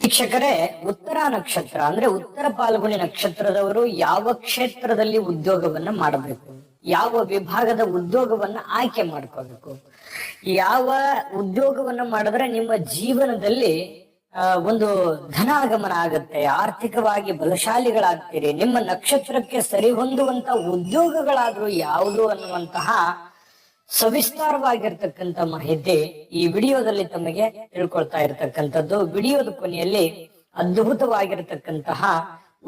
ವೀಕ್ಷಕರೇ, ಉತ್ತರ ನಕ್ಷತ್ರ ಅಂದ್ರೆ ಉತ್ತರ ಪಾಲ್ಗುಣಿ ನಕ್ಷತ್ರದವರು ಯಾವ ಕ್ಷೇತ್ರದಲ್ಲಿ ಉದ್ಯೋಗವನ್ನ ಮಾಡಬೇಕು, ಯಾವ ವಿಭಾಗದ ಉದ್ಯೋಗವನ್ನ ಆಯ್ಕೆ ಮಾಡ್ಕೋಬೇಕು, ಯಾವ ಉದ್ಯೋಗವನ್ನ ಮಾಡಿದ್ರೆ ನಿಮ್ಮ ಜೀವನದಲ್ಲಿ ಒಂದು ಧನಾಗಮನ ಆಗತ್ತೆ, ಆರ್ಥಿಕವಾಗಿ ಬಲಶಾಲಿಗಳಾಗ್ತೀರಿ, ನಿಮ್ಮ ನಕ್ಷತ್ರಕ್ಕೆ ಸರಿ ಹೊಂದುವಂತ ಉದ್ಯೋಗಗಳಾದ್ರೂ ಯಾವುದು ಅನ್ನುವಂತಹ ಸವಿಸ್ತಾರವಾಗಿರ್ತಕ್ಕಂಥ ಮಾಹಿತಿ ಈ ವಿಡಿಯೋದಲ್ಲಿ ತಮಗೆ ತಿಳ್ಕೊಳ್ತಾ ಇರತಕ್ಕಂಥದ್ದು. ವಿಡಿಯೋದ ಕೊನೆಯಲ್ಲಿ ಅದ್ಭುತವಾಗಿರ್ತಕ್ಕಂತಹ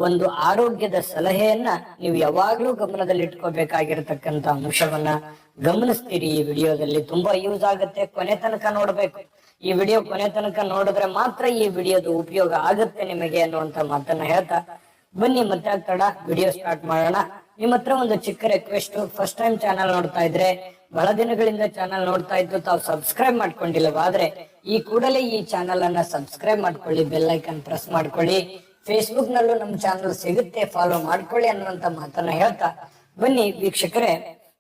ಒಂದು ಆರೋಗ್ಯದ ಸಲಹೆಯನ್ನ ನೀವು ಯಾವಾಗ್ಲೂ ಗಮನದಲ್ಲಿ ಇಟ್ಕೋಬೇಕಾಗಿರ್ತಕ್ಕಂಥ ಅಂಶವನ್ನ ಗಮನಿಸ್ತೀರಿ. ಈ ವಿಡಿಯೋದಲ್ಲಿ ತುಂಬಾ ಯೂಸ್ ಆಗುತ್ತೆ, ಕೊನೆ ತನಕ ನೋಡ್ಬೇಕು. ಈ ವಿಡಿಯೋ ಕೊನೆ ತನಕ ನೋಡಿದ್ರೆ ಮಾತ್ರ ಈ ವಿಡಿಯೋದ ಉಪಯೋಗ ಆಗುತ್ತೆ ನಿಮಗೆ ಅನ್ನುವಂತ ಮಾತನ್ನ ಹೇಳ್ತಾ ಬನ್ನಿ ಮತ್ತೆ ತಡ ವಿಡಿಯೋ ಸ್ಟಾರ್ಟ್ ಮಾಡೋಣ. ನಿಮ್ಮ ಹತ್ರ ಒಂದು ಚಿಕ್ಕ ರಿಕ್ವೆಸ್ಟ್, ಫಸ್ಟ್ ಟೈಮ್ ಚಾನಲ್ ನೋಡ್ತಾ ಇದ್ರೆ, ಬಹಳ ದಿನಗಳಿಂದ ಚಾನಲ್ ನೋಡ್ತಾ ಇದ್ದು ತಾವು ಸಬ್ಸ್ಕ್ರೈಬ್ ಮಾಡ್ಕೊಂಡಿಲ್ಲವಾದ್ರೆ ಈ ಕೂಡಲೇ ಈ ಚಾನಲ್ ಅನ್ನ ಸಬ್ಸ್ಕ್ರೈಬ್ ಮಾಡ್ಕೊಳ್ಳಿ, ಬೆಲ್ ಐಕನ್ ಪ್ರೆಸ್ ಮಾಡ್ಕೊಳ್ಳಿ. ಫೇಸ್ಬುಕ್ ನಲ್ಲೂ ನಮ್ಮ ಚಾನಲ್ ಸಿಗುತ್ತೆ, ಫಾಲೋ ಮಾಡ್ಕೊಳ್ಳಿ ಅನ್ನುವಂತ ಮಾತನ್ನ ಹೇಳ್ತಾ ಬನ್ನಿ ವೀಕ್ಷಕರೇ.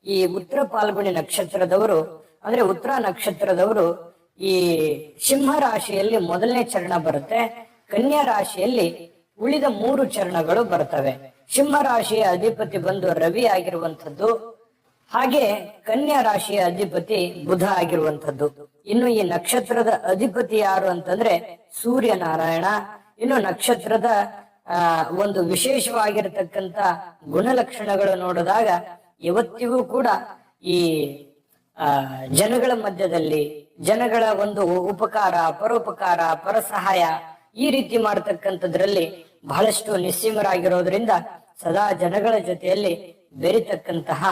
ಈ ಉತ್ತರ ಪಾಲ್ಗುಣಿ ನಕ್ಷತ್ರದವರು ಅಂದ್ರೆ ಉತ್ತರ ನಕ್ಷತ್ರದವರು ಈ ಸಿಂಹ ರಾಶಿಯಲ್ಲಿ ಮೊದಲನೇ ಚರಣ ಬರುತ್ತೆ, ಕನ್ಯಾ ರಾಶಿಯಲ್ಲಿ ಉಳಿದ 3 ಚರಣಗಳು ಬರ್ತವೆ. ಸಿಂಹ ರಾಶಿಯ ಅಧಿಪತಿ ಬಂದು ರವಿ ಆಗಿರುವಂತದ್ದು, ಹಾಗೆ ಕನ್ಯಾ ರಾಶಿಯ ಅಧಿಪತಿ ಬುಧ ಆಗಿರುವಂತದ್ದು. ಇನ್ನು ಈ ನಕ್ಷತ್ರದ ಅಧಿಪತಿ ಯಾರು ಅಂತಂದ್ರೆ ಸೂರ್ಯನಾರಾಯಣ. ಇನ್ನು ನಕ್ಷತ್ರದ ಒಂದು ವಿಶೇಷವಾಗಿರತಕ್ಕಂತ ಗುಣಲಕ್ಷಣಗಳು ನೋಡಿದಾಗ ಇವತ್ತಿಗೂ ಕೂಡ ಈ ಜನಗಳ ಮಧ್ಯದಲ್ಲಿ ಜನಗಳ ಒಂದು ಉಪಕಾರ, ಪರೋಪಕಾರ, ಪರಸಹಾಯ ಈ ರೀತಿ ಮಾಡತಕ್ಕಂಥದ್ರಲ್ಲಿ ಬಹಳಷ್ಟು ನಿಸ್ಸೀಮರಾಗಿರೋದ್ರಿಂದ ಸದಾ ಜನಗಳ ಜೊತೆಯಲ್ಲಿ ಬೆರಿತಕ್ಕಂತಹ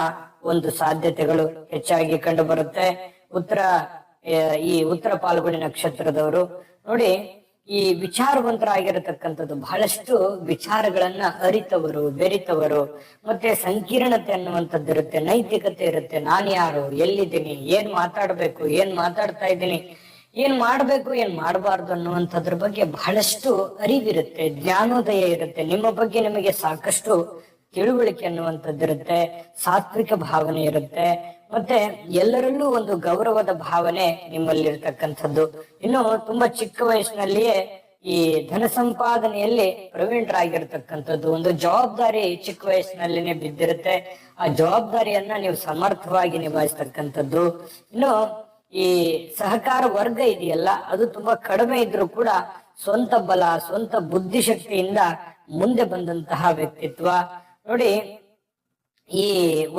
ಒಂದು ಸಾಧ್ಯತೆಗಳು ಹೆಚ್ಚಾಗಿ ಕಂಡು ಬರುತ್ತೆ. ಈ ಉತ್ತರ ಪಾಲ್ಗುಣಿ ನಕ್ಷತ್ರದವರು ನೋಡಿ, ಈ ವಿಚಾರವಂತರಾಗಿರತಕ್ಕಂಥದ್ದು, ಬಹಳಷ್ಟು ವಿಚಾರಗಳನ್ನ ಅರಿತವರು, ಬೆರಿತವರು, ಮತ್ತೆ ಸಂಕೀರ್ಣತೆ ಅನ್ನುವಂಥದ್ದು ಇರುತ್ತೆ, ನೈತಿಕತೆ ಇರುತ್ತೆ. ನಾನು ಯಾರು, ಎಲ್ಲಿದ್ದೀನಿ, ಏನ್ ಮಾತಾಡ್ಬೇಕು, ಏನ್ ಮಾತಾಡ್ತಾ ಇದ್ದೀನಿ, ಏನ್ ಮಾಡ್ಬೇಕು, ಏನ್ ಮಾಡಬಾರ್ದು ಅನ್ನುವಂಥದ್ರ ಬಗ್ಗೆ ಬಹಳಷ್ಟು ಅರಿವಿರುತ್ತೆ, ಜ್ಞಾನೋದಯ ಇರುತ್ತೆ. ನಿಮ್ಮ ಬಗ್ಗೆ ನಿಮಗೆ ಸಾಕಷ್ಟು ತಿಳುವಳಿಕೆ ಅನ್ನುವಂಥದ್ದಿರುತ್ತೆ, ಸಾತ್ವಿಕ ಭಾವನೆ ಇರುತ್ತೆ, ಮತ್ತೆ ಎಲ್ಲರಲ್ಲೂ ಒಂದು ಗೌರವದ ಭಾವನೆ ನಿಮ್ಮಲ್ಲಿ ಇರತಕ್ಕಂಥದ್ದು. ಇನ್ನು ತುಂಬಾ ಚಿಕ್ಕ ವಯಸ್ಸಿನಲ್ಲಿಯೇ ಈ ಧನ ಸಂಪಾದನೆಯಲ್ಲಿ ಪ್ರವೀಣರಾಗಿರ್ತಕ್ಕಂಥದ್ದು, ಒಂದು ಜವಾಬ್ದಾರಿ ಚಿಕ್ಕ ವಯಸ್ಸಿನಲ್ಲಿನೇ ಬಿದ್ದಿರುತ್ತೆ. ಆ ಜವಾಬ್ದಾರಿಯನ್ನ ನೀವು ಸಮರ್ಥವಾಗಿ ನಿಭಾಯಿಸ್ತಕ್ಕಂಥದ್ದು. ಇನ್ನು ಈ ಸಹಕಾರ ವರ್ಗ ಇದೆಯಲ್ಲ, ಅದು ತುಂಬಾ ಕಡಿಮೆ ಇದ್ರೂ ಕೂಡ ಸ್ವಂತ ಬಲ, ಸ್ವಂತ ಬುದ್ಧಿಶಕ್ತಿಯಿಂದ ಮುಂದೆ ಬಂದಂತಹ ವ್ಯಕ್ತಿತ್ವ ನೋಡಿ. ಈ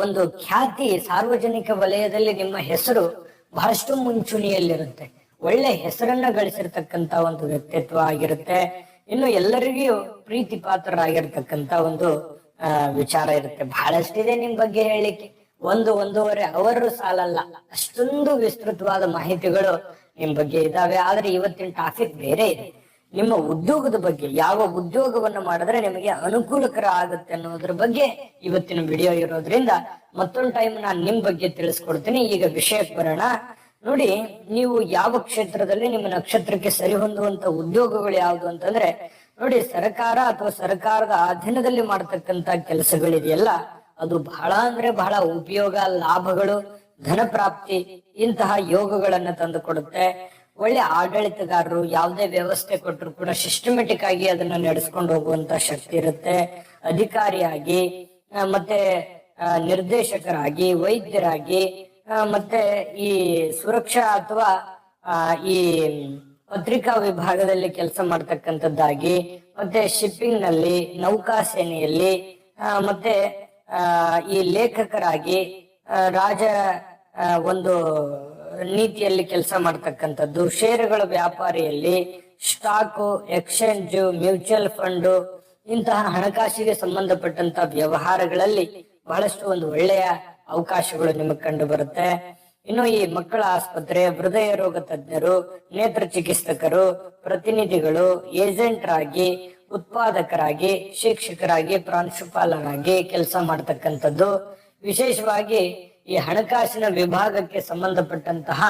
ಒಂದು ಖ್ಯಾತಿ, ಸಾರ್ವಜನಿಕ ವಲಯದಲ್ಲಿ ನಿಮ್ಮ ಹೆಸರು ಬಹಳಷ್ಟು ಮುಂಚೂಣಿಯಲ್ಲಿರುತ್ತೆ, ಒಳ್ಳೆ ಹೆಸರನ್ನ ಗಳಿಸಿರ್ತಕ್ಕಂತ ಒಂದು ವ್ಯಕ್ತಿತ್ವ ಆಗಿರುತ್ತೆ. ಇನ್ನು ಎಲ್ಲರಿಗೂ ಪ್ರೀತಿ ಪಾತ್ರರಾಗಿರ್ತಕ್ಕಂತ ಒಂದು ವಿಚಾರ ಇರುತ್ತೆ. ಬಹಳಷ್ಟಿದೆ ನಿಮ್ ಬಗ್ಗೆ ಹೇಳಿಕೆ, ಒಂದೂವರೆ ಅವರು ಸಾಲಲ್ಲ, ಅಷ್ಟೊಂದು ವಿಸ್ತೃತವಾದ ಮಾಹಿತಿಗಳು ನಿಮ್ ಬಗ್ಗೆ ಇದಾವೆ. ಆದ್ರೆ ಇವತ್ತಿನ ಟಾಪಿಕ್ ಬೇರೆ ಇದೆ, ನಿಮ್ಮ ಉದ್ಯೋಗದ ಬಗ್ಗೆ. ಯಾವ ಉದ್ಯೋಗವನ್ನು ಮಾಡಿದ್ರೆ ನಿಮಗೆ ಅನುಕೂಲಕರ ಆಗುತ್ತೆ ಅನ್ನೋದ್ರ ಬಗ್ಗೆ ಇವತ್ತಿನ ವಿಡಿಯೋ ಇರೋದ್ರಿಂದ ಮತ್ತೊಂದು ಟೈಮ್ ನಾನು ನಿಮ್ ಬಗ್ಗೆ ತಿಳಿಸ್ಕೊಡ್ತೀನಿ. ಈಗ ವಿಷಯಕ್ಕೆ ಬರೋಣ. ನೋಡಿ, ನೀವು ಯಾವ ಕ್ಷೇತ್ರದಲ್ಲಿ ನಿಮ್ಮ ನಕ್ಷತ್ರಕ್ಕೆ ಸರಿ ಹೊಂದುವಂತ ಉದ್ಯೋಗಗಳು ಯಾವುದು ಅಂತಂದ್ರೆ ನೋಡಿ, ಸರ್ಕಾರ ಅಥವಾ ಸರ್ಕಾರದ ಅಧೀನದಲ್ಲಿ ಮಾಡತಕ್ಕಂತ ಕೆಲಸಗಳಿದೆಯಲ್ಲ, ಅದು ಬಹಳ ಅಂದ್ರೆ ಬಹಳ ಉಪಯೋಗ, ಲಾಭಗಳು, ಧನ ಪ್ರಾಪ್ತಿ ಇಂತಹ ಯೋಗಗಳನ್ನ ತಂದು ಕೊಡುತ್ತೆ. ಒಳ್ಳೆ ಆಡಳಿತಗಾರರು, ಯಾವುದೇ ವ್ಯವಸ್ಥೆ ಕೊಟ್ಟರು ಕೂಡ ಸಿಸ್ಟಮೆಟಿಕ್ ಆಗಿ ಅದನ್ನ ನಡೆಸ್ಕೊಂಡು ಹೋಗುವಂತ ಶಕ್ತಿ ಇರುತ್ತೆ. ಅಧಿಕಾರಿಯಾಗಿ, ಮತ್ತೆ ನಿರ್ದೇಶಕರಾಗಿ, ವೈದ್ಯರಾಗಿ, ಮತ್ತೆ ಈ ಸುರಕ್ಷಾ ಅಥವಾ ಈ ಪತ್ರಿಕಾ ವಿಭಾಗದಲ್ಲಿ ಕೆಲಸ ಮಾಡ್ತಕ್ಕಂಥದ್ದಾಗಿ, ಮತ್ತೆ ಶಿಪ್ಪಿಂಗ್ ನಲ್ಲಿ, ನೌಕಾ ಸೇನೆಯಲ್ಲಿ, ಮತ್ತೆ ಈ ಲೇಖಕರಾಗಿ, ರಾಜ ಒಂದು ನೀತಿಯಲ್ಲಿ ಕೆಲಸ ಮಾಡ್ತಕ್ಕಂಥದ್ದು, ಷೇರುಗಳ ವ್ಯಾಪಾರಿಯಲ್ಲಿ, ಸ್ಟಾಕು, ಎಕ್ಸ್ಚೇಂಜ್, ಮ್ಯೂಚುವಲ್ ಫಂಡ್ ಇಂತಹ ಹಣಕಾಸಿಗೆ ಸಂಬಂಧಪಟ್ಟಂತ ವ್ಯವಹಾರಗಳಲ್ಲಿ ಬಹಳಷ್ಟು ಒಂದು ಒಳ್ಳೆಯ ಅವಕಾಶಗಳು ನಿಮಗೆ ಕಂಡು ಬರುತ್ತೆ. ಇನ್ನು ಈ ಮಕ್ಕಳ ಆಸ್ಪತ್ರೆ, ಹೃದಯ ರೋಗ ತಜ್ಞರು, ನೇತ್ರ ಚಿಕಿತ್ಸಕರು, ಪ್ರತಿನಿಧಿಗಳು, ಏಜೆಂಟರಾಗಿ, ಉತ್ಪಾದಕರಾಗಿ, ಶಿಕ್ಷಕರಾಗಿ, ಪ್ರಾಂಶುಪಾಲರಾಗಿ ಕೆಲಸ ಮಾಡ್ತಕ್ಕಂಥದ್ದು. ವಿಶೇಷವಾಗಿ ಈ ಹಣಕಾಸಿನ ವಿಭಾಗಕ್ಕೆ ಸಂಬಂಧಪಟ್ಟಂತಹ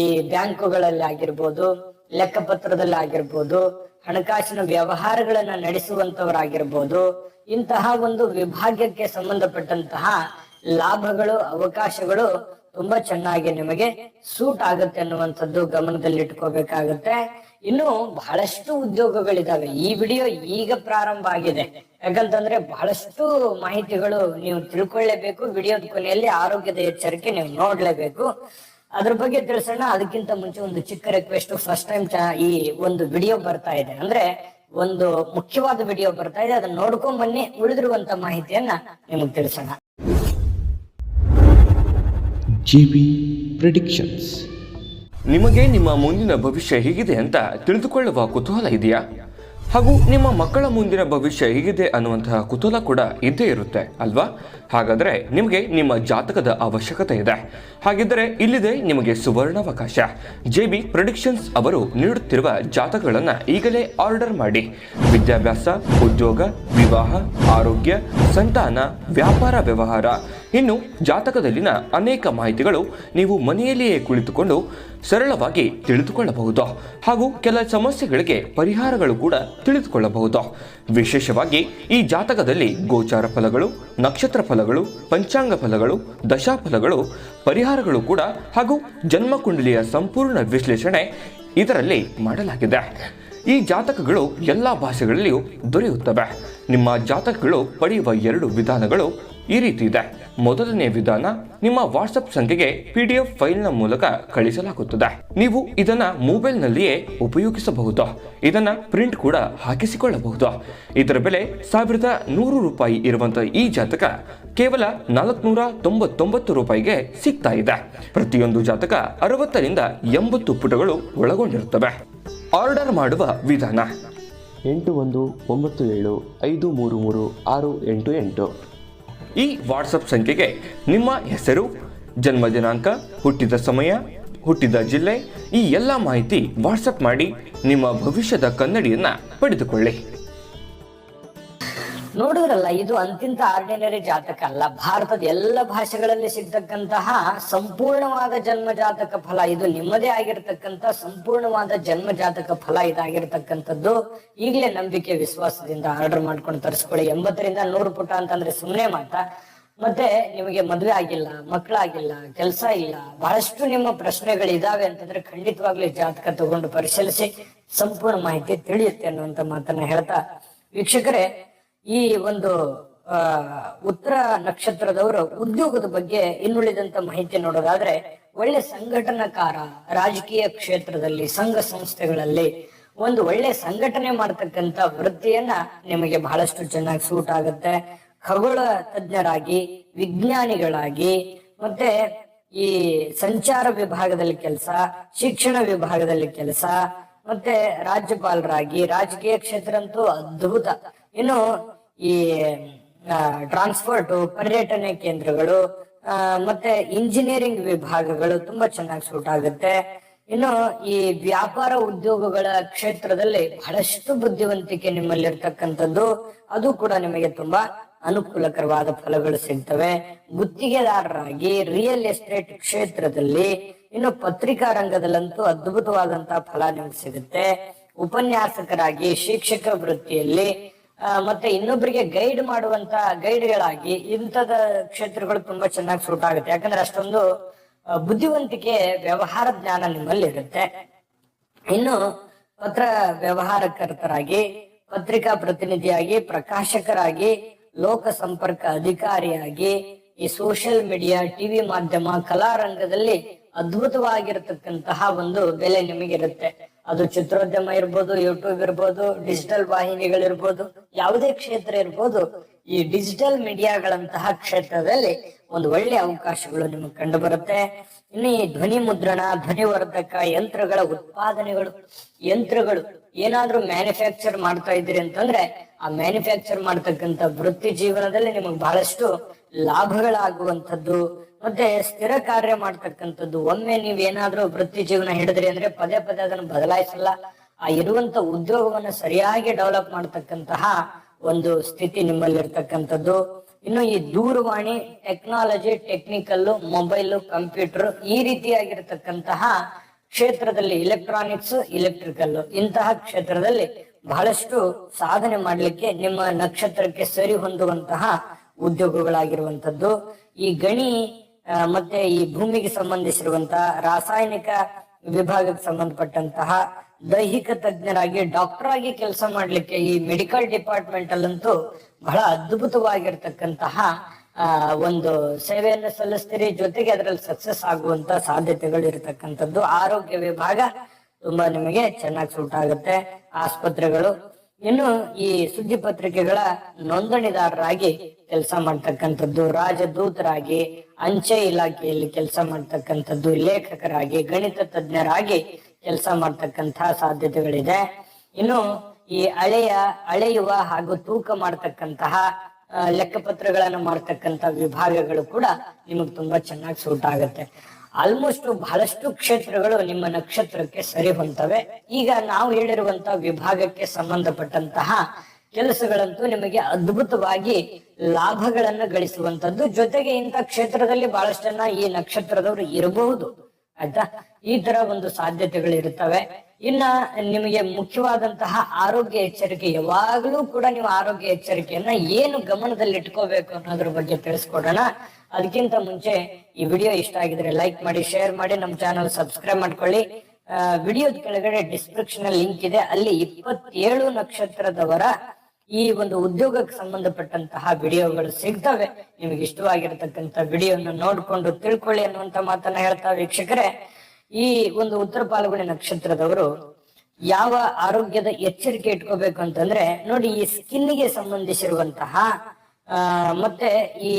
ಈ ಬ್ಯಾಂಕುಗಳಲ್ಲಿ ಆಗಿರ್ಬೋದು, ಲೆಕ್ಕಪತ್ರದಲ್ಲಿ ಆಗಿರ್ಬೋದು, ಹಣಕಾಸಿನ ವ್ಯವಹಾರಗಳನ್ನ ನಡೆಸುವಂತವರಾಗಿರ್ಬೋದು, ಇಂತಹ ಒಂದು ವಿಭಾಗಕ್ಕೆ ಸಂಬಂಧಪಟ್ಟಂತಹ ಲಾಭಗಳು, ಅವಕಾಶಗಳು ತುಂಬಾ ಚೆನ್ನಾಗಿ ನಿಮಗೆ ಸೂಟ್ ಆಗುತ್ತೆ ಅನ್ನುವಂಥದ್ದು ಗಮನದಲ್ಲಿಟ್ಕೋಬೇಕಾಗತ್ತೆ. ಇನ್ನು ಬಹಳಷ್ಟು ಉದ್ಯೋಗಗಳಿದಾವೆ. ಈ ವಿಡಿಯೋ ಈಗ ಪ್ರಾರಂಭ ಆಗಿದೆ, ಯಾಕಂತಂದ್ರೆ ಬಹಳಷ್ಟು ಮಾಹಿತಿಗಳು ನೀವು ತಿಳ್ಕೊಳ್ಳೇಬೇಕು. ವಿಡಿಯೋದ ಕೊನೆಯಲ್ಲಿ ಆರೋಗ್ಯದ ಎಚ್ಚರಿಕೆ ನೀವು ನೋಡ್ಲೇಬೇಕು. ಅದ್ರ ಬಗ್ಗೆ ತಿಳಿಸೋಣ. ಅದಕ್ಕಿಂತ ಮುಂಚೆ ಒಂದು ಚಿಕ್ಕ ರಿಕ್ವೆಸ್ಟ್, ಫಸ್ಟ್ ಟೈಮ್ ಈ ಒಂದು ವಿಡಿಯೋ ಬರ್ತಾ ಇದೆ ಅಂದ್ರೆ ಒಂದು ಮುಖ್ಯವಾದ ವಿಡಿಯೋ ಬರ್ತಾ ಇದೆ, ಅದನ್ನ ನೋಡ್ಕೊಂಡ್ ಬನ್ನಿ. ಉಳಿದಿರುವಂತ ಮಾಹಿತಿಯನ್ನ ನಿಮಗೆ ತಿಳಿಸೋಣ. GB predictions. ನಿಮಗೆ ನಿಮ್ಮ ಮುಂದಿನ ಭವಿಷ್ಯ ಹೇಗಿದೆ ಅಂತ ತಿಳಿದುಕೊಳ್ಳುವ ಕುತೂಹಲ ಇದೆಯಾ? ಹಾಗೂ ನಿಮ್ಮ ಮಕ್ಕಳ ಮುಂದಿನ ಭವಿಷ್ಯ ಹೇಗಿದೆ ಅನ್ನುವಂತಹ ಕುತೂಹಲ ಕೂಡ ಇದ್ದೇ ಇರುತ್ತೆ ಅಲ್ವಾ? ಹಾಗಾದರೆ ನಿಮಗೆ ನಿಮ್ಮ ಜಾತಕದ ಅವಶ್ಯಕತೆ ಇದೆ. ಹಾಗಿದ್ದರೆ ಇಲ್ಲಿದೆ ನಿಮಗೆ ಸುವರ್ಣಾವಕಾಶ. JB ಪ್ರೆಡಿಕ್ಷನ್ಸ್ ಅವರು ನೀಡುತ್ತಿರುವ ಜಾತಕಗಳನ್ನು ಈಗಲೇ ಆರ್ಡರ್ ಮಾಡಿ. ವಿದ್ಯಾಭ್ಯಾಸ, ಉದ್ಯೋಗ, ವಿವಾಹ, ಆರೋಗ್ಯ, ಸಂತಾನ, ವ್ಯಾಪಾರ ವ್ಯವಹಾರ, ಇನ್ನು ಜಾತಕದಲ್ಲಿನ ಅನೇಕ ಮಾಹಿತಿಗಳು ನೀವು ಮನೆಯಲ್ಲಿಯೇ ಕುಳಿತುಕೊಂಡು ಸರಳವಾಗಿ ತಿಳಿದುಕೊಳ್ಳಬಹುದು. ಹಾಗೂ ಕೆಲ ಸಮಸ್ಯೆಗಳಿಗೆ ಪರಿಹಾರಗಳು ಕೂಡ ತಿಳಿದುಕೊಳ್ಳಬಹುದು. ವಿಶೇಷವಾಗಿ ಈ ಜಾತಕದಲ್ಲಿ ಗೋಚಾರ ಫಲಗಳು, ನಕ್ಷತ್ರ ಫಲಗಳು, ಪಂಚಾಂಗ ಫಲಗಳು, ದಶಾಫಲಗಳು, ಪರಿಹಾರಗಳು ಕೂಡ ಹಾಗೂ ಜನ್ಮಕುಂಡಲಿಯ ಸಂಪೂರ್ಣ ವಿಶ್ಲೇಷಣೆ ಇದರಲ್ಲಿ ಮಾಡಲಾಗಿದೆ. ಈ ಜಾತಕಗಳು ಎಲ್ಲ ಭಾಷೆಗಳಲ್ಲಿಯೂ ದೊರೆಯುತ್ತವೆ. ನಿಮ್ಮ ಜಾತಕಗಳು ಪಡೆಯುವ 2 ವಿಧಾನಗಳು ಈ ರೀತಿ ಇದೆ. ಮೊದಲನೇ ವಿಧಾನ, ನಿಮ್ಮ ವಾಟ್ಸಪ್ ಸಂಖ್ಯೆಗೆ PDF ಫೈಲ್ನ ಮೂಲಕ ಕಳಿಸಲಾಗುತ್ತದೆ. ನೀವು ಇದನ್ನ ಮೊಬೈಲ್ನಲ್ಲಿಯೇ ಉಪಯೋಗಿಸಬಹುದು. ಇದನ್ನ ಪ್ರಿಂಟ್ ಕೂಡ ಹಾಕಿಸಿಕೊಳ್ಳಬಹುದು. ಇದರ ಬೆಲೆ 1100 ರೂಪಾಯಿ ಇರುವಂತಹ ಈ ಜಾತಕ ಕೇವಲ 499 ರೂಪಾಯಿಗೆ ಸಿಗ್ತಾ ಇದೆ. ಪ್ರತಿಯೊಂದು ಜಾತಕ 60 ರಿಂದ 80 ಪುಟಗಳು ಒಳಗೊಂಡಿರುತ್ತವೆ. ಆರ್ಡರ್ ಮಾಡುವ ವಿಧಾನ: 8197533688. ಈ ವಾಟ್ಸಪ್ ಸಂಖ್ಯೆಗೆ ನಿಮ್ಮ ಹೆಸರು, ಜನ್ಮ ದಿನಾಂಕ, ಹುಟ್ಟಿದ ಸಮಯ, ಹುಟ್ಟಿದ ಜಿಲ್ಲೆ, ಈ ಎಲ್ಲ ಮಾಹಿತಿ ವಾಟ್ಸಪ್ ಮಾಡಿ ನಿಮ್ಮ ಭವಿಷ್ಯದ ಕನ್ನಡಿಯನ್ನ ಪಡೆದುಕೊಳ್ಳಿ. ನೋಡಿದ್ರಲ್ಲ, ಇದು ಅಂತಿಂತ ಆರ್ಡಿನರಿ ಜಾತಕ ಅಲ್ಲ. ಭಾರತದ ಎಲ್ಲ ಭಾಷೆಗಳಲ್ಲಿ ಸಿಗ್ತಕ್ಕಂತಹ ಸಂಪೂರ್ಣವಾದ ಜನ್ಮ ಜಾತಕ ಫಲ. ಇದು ನಿಮ್ಮದೇ ಆಗಿರ್ತಕ್ಕಂಥ ಸಂಪೂರ್ಣವಾದ ಜನ್ಮ ಜಾತಕ ಫಲ ಇದಾಗಿರ್ತಕ್ಕಂಥದ್ದು. ಈಗಲೇ ನಂಬಿಕೆ ವಿಶ್ವಾಸದಿಂದ ಆರ್ಡರ್ ಮಾಡ್ಕೊಂಡು ತರಿಸ್ಕೊಳ್ಳಿ. 80 ರಿಂದ 100 ಪುಟ ಅಂತಂದ್ರೆ ಸುಮ್ಮನೆ ಮಾತಾ. ಮತ್ತೆ ನಿಮಗೆ ಮದುವೆ ಆಗಿಲ್ಲ, ಮಕ್ಕಳಾಗಿಲ್ಲ, ಕೆಲಸ ಇಲ್ಲ, ಬಹಳಷ್ಟು ನಿಮ್ಮ ಪ್ರಶ್ನೆಗಳಿದಾವೆ ಅಂತಂದ್ರೆ ಖಂಡಿತವಾಗ್ಲೂ ಜಾತಕ ತಗೊಂಡು ಪರಿಶೀಲಿಸಿ ಸಂಪೂರ್ಣ ಮಾಹಿತಿ ತಿಳಿಯುತ್ತೆ ಅನ್ನುವಂತ ಮಾತನ್ನ ಹೇಳ್ತಾ, ವೀಕ್ಷಕರೇ, ಈ ಒಂದು ಉತ್ತರ ನಕ್ಷತ್ರದವರು ಉದ್ಯೋಗದ ಬಗ್ಗೆ ಇನ್ನುಳಿದಂತ ಮಾಹಿತಿ ನೋಡೋದಾದ್ರೆ, ಒಳ್ಳೆ ಸಂಘಟನಾಕಾರ, ರಾಜಕೀಯ ಕ್ಷೇತ್ರದಲ್ಲಿ, ಸಂಘ ಸಂಸ್ಥೆಗಳಲ್ಲಿ ಒಂದು ಒಳ್ಳೆ ಸಂಘಟನೆ ಮಾಡ್ತಕ್ಕಂತ ವೃತ್ತಿಯನ್ನ ನಿಮಗೆ ಬಹಳಷ್ಟು ಚೆನ್ನಾಗಿ ಸೂಟ್ ಆಗುತ್ತೆ. ಖಗೋಳ ತಜ್ಞರಾಗಿ, ವಿಜ್ಞಾನಿಗಳಾಗಿ, ಮತ್ತೆ ಈ ಸಂಚಾರ ವಿಭಾಗದಲ್ಲಿ ಕೆಲಸ, ಶಿಕ್ಷಣ ವಿಭಾಗದಲ್ಲಿ ಕೆಲಸ, ಮತ್ತೆ ರಾಜ್ಯಪಾಲರಾಗಿ, ರಾಜಕೀಯ ಕ್ಷೇತ್ರ ಅಂತೂ ಅದ್ಭುತ. ಇನ್ನು ಈ ಟ್ರಾನ್ಸ್ಪೋರ್ಟ್, ಪರ್ಯಟನೆ ಕೇಂದ್ರಗಳು, ಮತ್ತೆ ಇಂಜಿನಿಯರಿಂಗ್ ವಿಭಾಗಗಳು ತುಂಬಾ ಚೆನ್ನಾಗಿ ಸೂಟ್ ಆಗುತ್ತೆ. ಇನ್ನು ಈ ವ್ಯಾಪಾರ ಉದ್ಯೋಗಗಳ ಕ್ಷೇತ್ರದಲ್ಲಿ ಬಹಳಷ್ಟು ಬುದ್ಧಿವಂತಿಕೆ ನಿಮ್ಮಲ್ಲಿರ್ತಕ್ಕಂಥದ್ದು, ಅದು ಕೂಡ ನಿಮಗೆ ತುಂಬಾ ಅನುಕೂಲಕರವಾದ ಫಲಗಳು ಸಿಗ್ತವೆ. ಗುತ್ತಿಗೆದಾರರಾಗಿ, ರಿಯಲ್ ಎಸ್ಟೇಟ್ ಕ್ಷೇತ್ರದಲ್ಲಿ, ಇನ್ನು ಪತ್ರಿಕಾ ರಂಗದಲ್ಲಂತೂ ಅದ್ಭುತವಾದಂತಹ ಫಲ ನಿಮ್ಗೆ ಸಿಗುತ್ತೆ. ಉಪನ್ಯಾಸಕರಾಗಿ, ಶಿಕ್ಷಕ ವೃತ್ತಿಯಲ್ಲಿ, ಮತ್ತೆ ಇನ್ನೊಬ್ಬರಿಗೆ ಗೈಡ್ ಮಾಡುವಂತ ಗೈಡ್ಗಳಾಗಿ, ಇಂಥದ ಕ್ಷೇತ್ರಗಳು ತುಂಬಾ ಚೆನ್ನಾಗಿ ಸೂಟ್ ಆಗುತ್ತೆ. ಯಾಕಂದ್ರೆ ಅಷ್ಟೊಂದು ಬುದ್ಧಿವಂತಿಕೆ, ವ್ಯವಹಾರ ಜ್ಞಾನ ನಿಮ್ಮಲ್ಲಿ ಇರುತ್ತೆ. ಇನ್ನು ಪತ್ರ ವ್ಯವಹಾರಕರ್ತರಾಗಿ, ಪತ್ರಿಕಾ ಪ್ರತಿನಿಧಿಯಾಗಿ, ಪ್ರಕಾಶಕರಾಗಿ, ಲೋಕ ಸಂಪರ್ಕ ಅಧಿಕಾರಿಯಾಗಿ, ಈ ಸೋಷಿಯಲ್ ಮೀಡಿಯಾ, ಟಿವಿ ಮಾಧ್ಯಮ, ಕಲಾರಂಗದಲ್ಲಿ ಅದ್ಭುತವಾಗಿರತಕ್ಕಂತಹ ಒಂದು ಬೆಲೆ ನಿಮಗಿರುತ್ತೆ. ಅದು ಚಿತ್ರೋದ್ಯಮ ಇರ್ಬೋದು, ಯೂಟ್ಯೂಬ್ ಇರ್ಬೋದು, ಡಿಜಿಟಲ್ ವಾಹಿನಿಗಳಿರ್ಬೋದು, ಯಾವುದೇ ಕ್ಷೇತ್ರ ಇರ್ಬೋದು, ಈ ಡಿಜಿಟಲ್ ಮೀಡಿಯಾಗಳಂತಹ ಕ್ಷೇತ್ರದಲ್ಲಿ ಒಂದು ಒಳ್ಳೆ ಅವಕಾಶಗಳು ನಿಮಗೆ ಕಂಡು ಬರುತ್ತೆ. ಇನ್ನು ಈ ಧ್ವನಿ ಮುದ್ರಣ, ಧ್ವನಿವರ್ಧಕ ಯಂತ್ರಗಳ ಉತ್ಪಾದನೆಗಳು, ಯಂತ್ರಗಳು ಏನಾದ್ರೂ ಮ್ಯಾನುಫ್ಯಾಕ್ಚರ್ ಮಾಡ್ತಾ ಇದ್ದೀರಿ ಅಂತಂದ್ರೆ ಆ ಮ್ಯಾನುಫ್ಯಾಕ್ಚರ್ ಮಾಡ್ತಕ್ಕಂಥ ವೃತ್ತಿ ಜೀವನದಲ್ಲಿ ನಿಮಗೆ ಬಹಳಷ್ಟು ಲಾಭಗಳಾಗುವಂಥದ್ದು, ಮತ್ತೆ ಸ್ಥಿರ ಕಾರ್ಯ ಮಾಡ್ತಕ್ಕಂಥದ್ದು. ಒಮ್ಮೆ ನೀವ್ ಏನಾದ್ರೂ ವೃತ್ತಿ ಜೀವನ ಹಿಡಿದ್ರಿ ಅಂದ್ರೆ ಪದೇ ಪದೇ ಅದನ್ನು ಬದಲಾಯಿಸಲ್ಲ. ಆ ಇರುವಂತ ಉದ್ಯೋಗವನ್ನ ಸರಿಯಾಗಿ ಡೆವಲಪ್ ಮಾಡ್ತಕ್ಕಂತಹ ಒಂದು ಸ್ಥಿತಿ ನಿಮ್ಮಲ್ಲಿರ್ತಕ್ಕಂಥದ್ದು. ಇನ್ನು ಈ ದೂರವಾಣಿ, ಟೆಕ್ನಾಲಜಿ, ಟೆಕ್ನಿಕಲ್, ಮೊಬೈಲ್, ಕಂಪ್ಯೂಟರ್, ಈ ರೀತಿಯಾಗಿರ್ತಕ್ಕಂತಹ ಕ್ಷೇತ್ರದಲ್ಲಿ, ಎಲೆಕ್ಟ್ರಾನಿಕ್ಸ್, ಎಲೆಕ್ಟ್ರಿಕಲ್, ಇಂತಹ ಕ್ಷೇತ್ರದಲ್ಲಿ ಬಹಳಷ್ಟು ಸಾಧನೆ ಮಾಡ್ಲಿಕ್ಕೆ ನಿಮ್ಮ ನಕ್ಷತ್ರಕ್ಕೆ ಸರಿ ಹೊಂದುವಂತಹ ಉದ್ಯೋಗಗಳಾಗಿರುವಂತದ್ದು. ಈ ಗಣಿ, ಮತ್ತೆ ಈ ಭೂಮಿಗೆ ಸಂಬಂಧಿಸಿರುವಂತಹ ರಾಸಾಯನಿಕ ವಿಭಾಗಕ್ಕೆ ಸಂಬಂಧಪಟ್ಟಂತಹ ದೈಹಿಕ ತಜ್ಞರಾಗಿ ಡಾಕ್ಟರ್ ಆಗಿ ಕೆಲಸ ಮಾಡ್ಲಿಕ್ಕೆ ಈ ಮೆಡಿಕಲ್ ಡಿಪಾರ್ಟ್ಮೆಂಟ್ ಅಲ್ಲಂತೂ ಬಹಳ ಅದ್ಭುತವಾಗಿರ್ತಕ್ಕಂತಹ ಒಂದು ಸೇವೆಯನ್ನು ಸಲ್ಲಿಸ್ತೀರಿ. ಜೊತೆಗೆ ಅದರಲ್ಲಿ ಸಕ್ಸಸ್ ಆಗುವಂತ ಸಾಧ್ಯತೆಗಳು ಇರತಕ್ಕಂಥದ್ದು. ಆರೋಗ್ಯ ವಿಭಾಗ ತುಂಬಾ ನಿಮಗೆ ಚೆನ್ನಾಗಿ ಸೂಟ್ ಆಗುತ್ತೆ. ಆಸ್ಪತ್ರೆಗಳು, ಇನ್ನು ಈ ಸುದ್ದಿ ಪತ್ರಿಕೆಗಳ ನೋಂದಣಿದಾರರಾಗಿ ಕೆಲಸ ಮಾಡ್ತಕ್ಕಂಥದ್ದು, ರಾಜದೂತರಾಗಿ, ಅಂಚೆ ಇಲಾಖೆಯಲ್ಲಿ ಕೆಲಸ ಮಾಡ್ತಕ್ಕಂಥದ್ದು, ಲೇಖಕರಾಗಿ, ಗಣಿತ ತಜ್ಞರಾಗಿ ಕೆಲಸ ಮಾಡ್ತಕ್ಕಂತಹ ಸಾಧ್ಯತೆಗಳಿದೆ. ಇನ್ನು ಈ ಅಳೆಯುವ ಹಾಗೂ ತೂಕ ಮಾಡ್ತಕ್ಕಂತಹ ಲೆಕ್ಕಪತ್ರಗಳನ್ನು ಮಾಡ್ತಕ್ಕಂಥ ವಿಭಾಗಗಳು ಕೂಡ ನಿಮಗೆ ತುಂಬಾ ಚೆನ್ನಾಗಿ ಸೂಟ್ ಆಗುತ್ತೆ. ಆಲ್ಮೋಸ್ಟ್ ಬಹಳಷ್ಟು ಕ್ಷೇತ್ರಗಳು ನಿಮ್ಮ ನಕ್ಷತ್ರಕ್ಕೆ ಸರಿ ಹೊಂತವೆ. ಈಗ ನಾವು ಹೇಳಿರುವಂತಹ ವಿಭಾಗಕ್ಕೆ ಸಂಬಂಧಪಟ್ಟಂತಹ ಕೆಲಸಗಳಂತೂ ನಿಮಗೆ ಅದ್ಭುತವಾಗಿ ಲಾಭಗಳನ್ನ ಗಳಿಸುವಂತದ್ದು. ಜೊತೆಗೆ ಇಂಥ ಕ್ಷೇತ್ರದಲ್ಲಿ ಬಹಳಷ್ಟು ಜನ ಈ ನಕ್ಷತ್ರದವರು ಇರಬಹುದು, ಆಯ್ತಾ. ಈ ತರ ಒಂದು ಸಾಧ್ಯತೆಗಳು ಇರುತ್ತವೆ. ಇನ್ನ ನಿಮಗೆ ಮುಖ್ಯವಾದಂತಹ ಆರೋಗ್ಯ ಎಚ್ಚರಿಕೆ, ಯಾವಾಗ್ಲೂ ಕೂಡ ನೀವು ಆರೋಗ್ಯ ಎಚ್ಚರಿಕೆಯನ್ನ ಏನು ಗಮನದಲ್ಲಿ ಇಟ್ಕೋಬೇಕು ಅನ್ನೋದ್ರ ಬಗ್ಗೆ ತಿಳಿಸ್ಕೊಡೋಣ. ಅದಕ್ಕಿಂತ ಮುಂಚೆ ಈ ವಿಡಿಯೋ ಇಷ್ಟ ಆಗಿದ್ರೆ ಲೈಕ್ ಮಾಡಿ, ಶೇರ್ ಮಾಡಿ, ನಮ್ಮ ಚಾನಲ್ ಸಬ್ಸ್ಕ್ರೈಬ್ ಮಾಡ್ಕೊಳ್ಳಿ. ವಿಡಿಯೋದ ಕೆಳಗಡೆ ಡಿಸ್ಕ್ರಿಪ್ಷನ್ ಲಿಂಕ್ ಇದೆ, ಅಲ್ಲಿ 27 ನಕ್ಷತ್ರದವರ ಈ ಒಂದು ಉದ್ಯೋಗಕ್ಕೆ ಸಂಬಂಧಪಟ್ಟಂತಹ ವಿಡಿಯೋಗಳು ಸಿಗ್ತವೆ. ನಿಮಗೆ ಇಷ್ಟವಾಗಿರತಕ್ಕಂತ ವಿಡಿಯೋನ ನೋಡ್ಕೊಂಡು ತಿಳ್ಕೊಳ್ಳಿ ಅನ್ನುವಂತ ಮಾತನ್ನ ಹೇಳ್ತಾ, ವೀಕ್ಷಕರೇ, ಈ ಒಂದು ಉತ್ತರ ಪಾಲ್ಗುಣಿ ನಕ್ಷತ್ರದವರು ಯಾವ ಆರೋಗ್ಯದ ಎಚ್ಚರಿಕೆ ಇಟ್ಕೋಬೇಕು ಅಂತಂದ್ರೆ, ನೋಡಿ, ಈ ಸ್ಕಿನ್ಗೆ ಸಂಬಂಧಿಸಿರುವಂತಹ ಮತ್ತೆ ಈ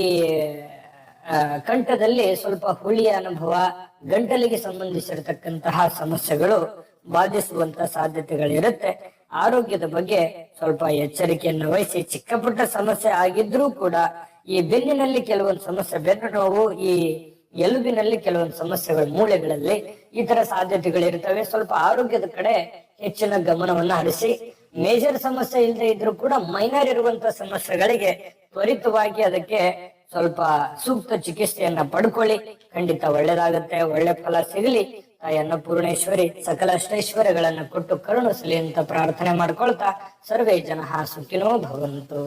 ಕಂಠದಲ್ಲಿ ಸ್ವಲ್ಪ ಹುಳಿಯ ಅನುಭವ, ಗಂಟಲಿಗೆ ಸಂಬಂಧಿಸಿರತಕ್ಕಂತಹ ಸಮಸ್ಯೆಗಳು ಬಾಧಿಸುವಂತ ಸಾಧ್ಯತೆಗಳಿರುತ್ತೆ. ಆರೋಗ್ಯದ ಬಗ್ಗೆ ಸ್ವಲ್ಪ ಎಚ್ಚರಿಕೆಯನ್ನು ವಹಿಸಿ. ಚಿಕ್ಕ ಪುಟ್ಟ ಸಮಸ್ಯೆ ಆಗಿದ್ರೂ ಕೂಡ ಈ ಬೆನ್ನಿನಲ್ಲಿ ಕೆಲವೊಂದು ಸಮಸ್ಯೆ, ಬೆನ್ನು ನೋವು, ಈ ಎಲುಬಿನಲ್ಲಿ ಕೆಲವೊಂದು ಸಮಸ್ಯೆಗಳು, ಮೂಳೆಗಳಲ್ಲಿ ಈ ತರ ಸಾಧ್ಯತೆಗಳಿರ್ತವೆ. ಸ್ವಲ್ಪ ಆರೋಗ್ಯದ ಕಡೆ ಹೆಚ್ಚಿನ ಗಮನವನ್ನ ಹರಿಸಿ. ಮೇಜರ್ ಸಮಸ್ಯೆ ಇಲ್ಲದೆ ಇದ್ರೂ ಕೂಡ ಮೈನರ್ ಇರುವಂತ ಸಮಸ್ಯೆಗಳಿಗೆ ತ್ವರಿತವಾಗಿ ಅದಕ್ಕೆ ಸ್ವಲ್ಪ ಸೂಕ್ತ ಚಿಕಿತ್ಸೆಯನ್ನ ಪಡ್ಕೊಳ್ಳಿ. ಖಂಡಿತ ಒಳ್ಳೇದಾಗುತ್ತೆ, ಒಳ್ಳೆ ಫಲ ಸಿಗಲಿ. ತಾಯಿ ಅನ್ನಪೂರ್ಣೇಶ್ವರಿ ಸಕಲ ಅಷ್ಟೈಶ್ವರ್ಯಗಳನ್ನ ಕೊಟ್ಟು ಕರುಣಿಸಲಿ ಅಂತ ಪ್ರಾರ್ಥನೆ ಮಾಡ್ಕೊಳ್ತಾ, ಸರ್ವೇ ಜನಃ ಸುಖಿನೋ ಭವಂತು.